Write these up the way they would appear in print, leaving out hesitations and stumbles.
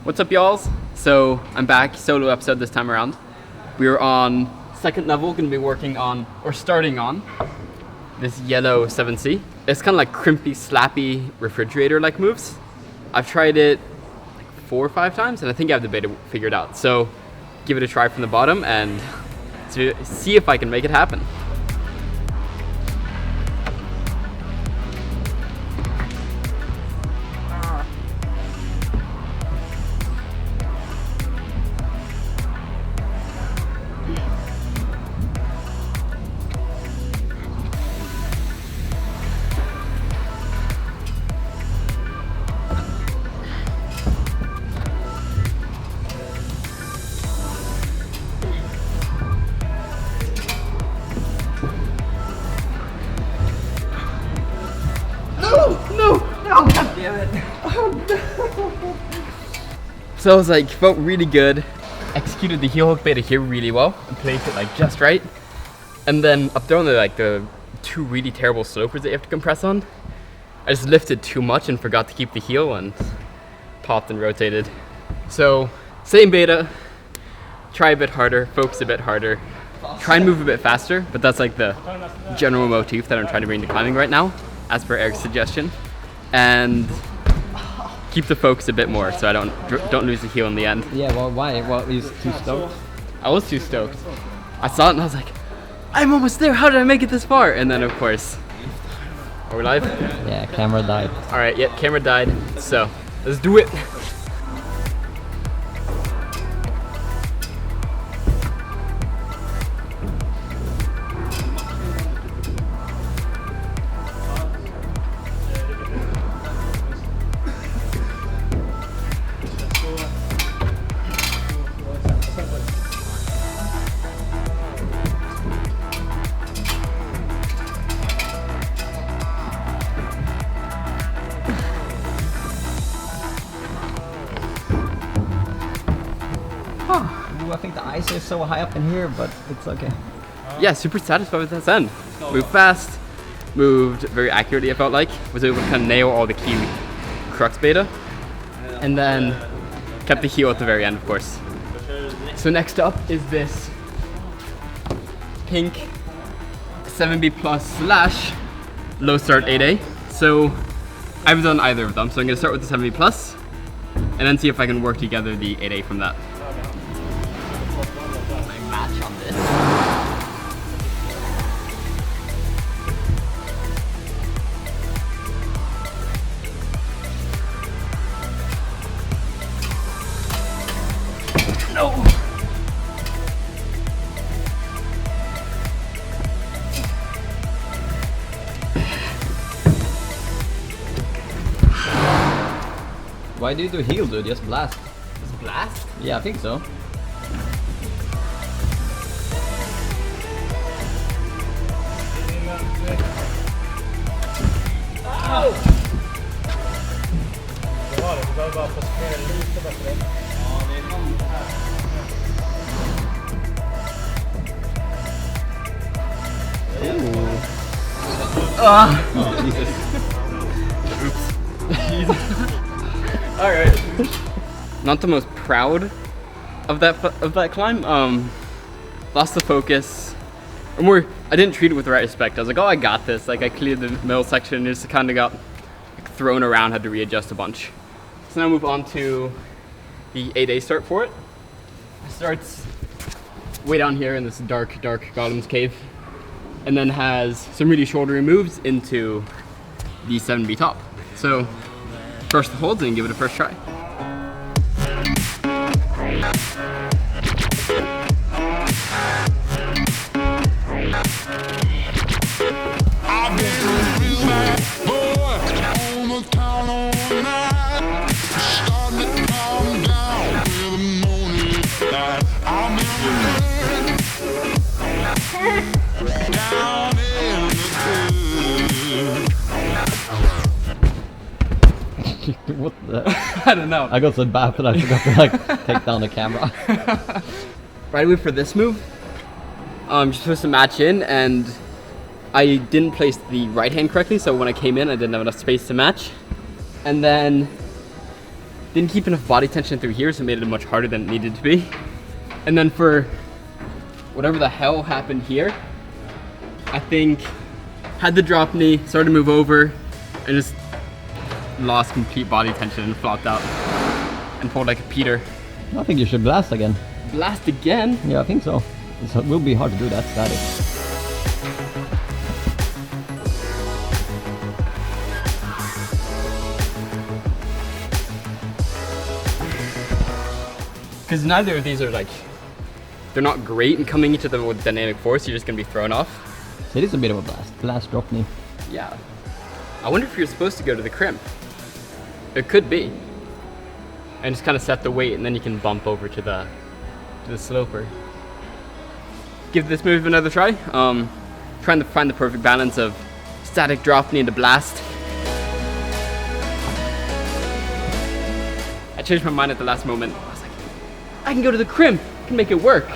What's up, y'alls? So I'm back, solo episode this time around. We're on second level, gonna be working on, or starting on, this yellow 7C. It's kind of like crimpy, slappy, refrigerator-like moves. I've tried it like 4 or 5 times, and I think I have the beta figured out. So give it a try from the bottom and see if I can make it happen. Oh, God damn it. Oh, no. So I was like, felt really good. Executed the heel hook beta here really well and placed it like just right. And then up there on the 2 really terrible slopers that you have to compress on, I just lifted too much and forgot to keep the heel and popped and rotated. So same beta, try a bit harder, focus a bit harder, try and move a bit faster, but that's like the general motif that I'm trying to bring to climbing right now, as per Eric's suggestion. And keep the focus a bit more so I don't lose the heel in the end. Yeah, well, why? Well, he's too stoked? I was too stoked. I saw it and I was like, I'm almost there, how did I make it this far? And then of course, are we live? Yeah, camera died. Alright, yeah, camera died, so let's do it. Ooh, I think the ice is so high up in here, but it's okay. Yeah, super satisfied with that end. Moved fast, moved very accurately, I felt like. Was able to kind of nail all the key crux beta. And then kept the heel at the very end, of course. So next up is this pink 7B plus slash low start 8A. So I haven't done either of them, so I'm gonna start with the 7B plus and then see if I can work together the 8A from that. My match on this. No! Why do you do heel, dude? Just blast. Just blast? Yeah, I think so. Oh, Jesus. Oops. Alright. Not the most proud of that climb. Lost the focus. Or more, I didn't treat it with the right respect. I was like, oh, I got this. Like, I cleared the middle section and just kind of got like, thrown around, had to readjust a bunch. So now move on to the 8A start for it. It starts way down here in this dark Golem's cave. And then has some really shouldery moves into the 7B top. So first the holds and give it a first try. What the? I don't know. I got so bad that I forgot to like take down the camera. Right away for this move, just supposed to match in, and I didn't place the right hand correctly, so when I came in I didn't have enough space to match. And then Didn't keep enough body tension through here, so it made it much harder than it needed to be. And then for whatever the hell happened here, I think had the drop knee, started to move over, and just lost complete body tension and flopped out and pulled like a Peter. I think you should blast again. Blast again? Yeah, I think so. It will be hard to do that static. Because neither of these are like, they're not great in coming into them with dynamic force. You're just gonna be thrown off. So it is a bit of a blast drop knee. Yeah. I wonder if you're supposed to go to the crimp. It could be. And just kind of set the weight, and then you can bump over to the sloper. Give this move another try. Trying to find the perfect balance of static drop knee and the blast. I changed my mind at the last moment. I was like, I can go to the crimp. I can make it work.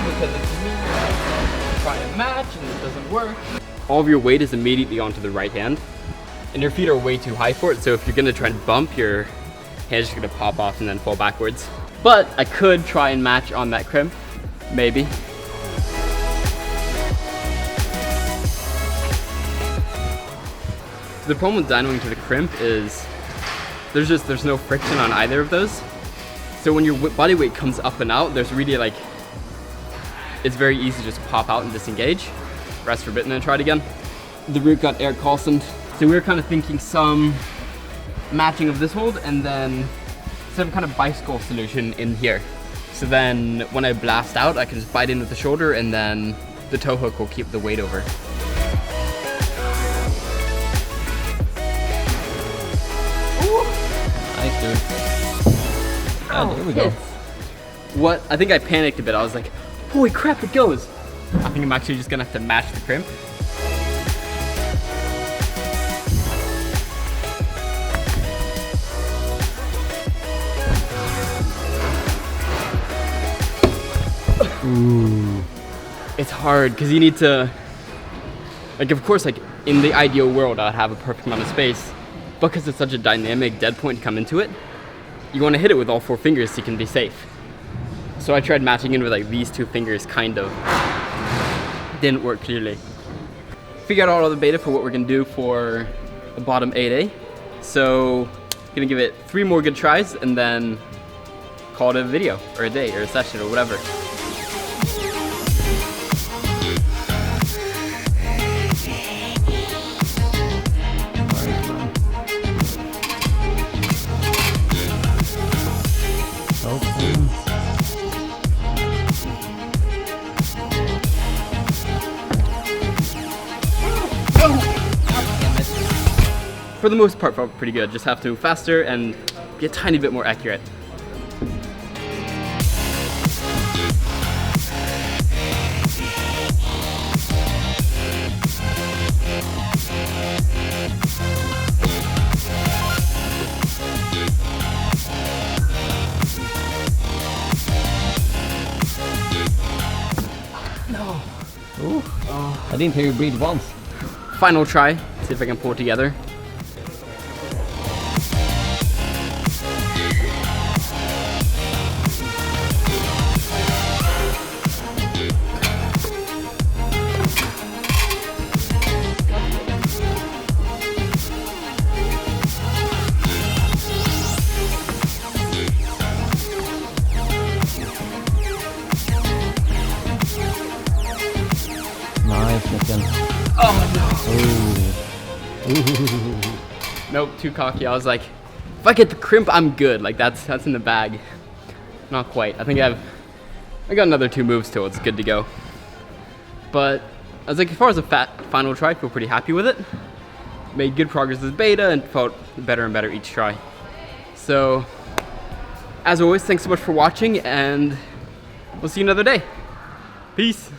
Because it's me trying to match and it doesn't work. All of your weight is immediately onto the right hand, and your feet are way too high for it, so if you're gonna try and bump, your hand's just gonna pop off and then fall backwards. But I could try and match on that crimp, maybe. The problem with dynoing to the crimp is there's no friction on either of those. So when your body weight comes up and out, there's really like, it's very easy to just pop out and disengage. Rest for a bit and then try it again. The root got air Karlsson. So we were kind of thinking some matching of this hold and then some kind of bicycle solution in here. So then when I blast out, I can just bite in with the shoulder and then the toe hook will keep the weight over. Ooh. Nice, dude. Oh, there we go. What? I think I panicked a bit. I was like, holy crap, it goes. I think I'm actually just gonna have to match the crimp. Ooh. It's hard because you need to, like, of course, like in the ideal world, I'd have a perfect amount of space. Because it's such a dynamic dead point to come into it, you want to hit it with all 4 fingers so you can be safe. So I tried matching in with like these 2 fingers, kind of. Didn't work clearly. Figured out all the beta for what we're gonna do for the bottom 8A. So gonna give it 3 more good tries and then call it a video or a day or a session or whatever. For the most part, felt pretty good. Just have to move faster and be a tiny bit more accurate. No. Ooh. Oh. I didn't hear you breathe once. Final try. See if I can pull it together. Nice, Nikken. Oh no. Ooh. Nope, too cocky. I was like, if I get the crimp, I'm good. Like that's in the bag. Not quite. I think I got another 2 moves till it's good to go. But I was like, as far as a final try, I feel pretty happy with it. Made good progress with beta and felt better and better each try. So, as always, thanks so much for watching, and we'll see you another day. Peace.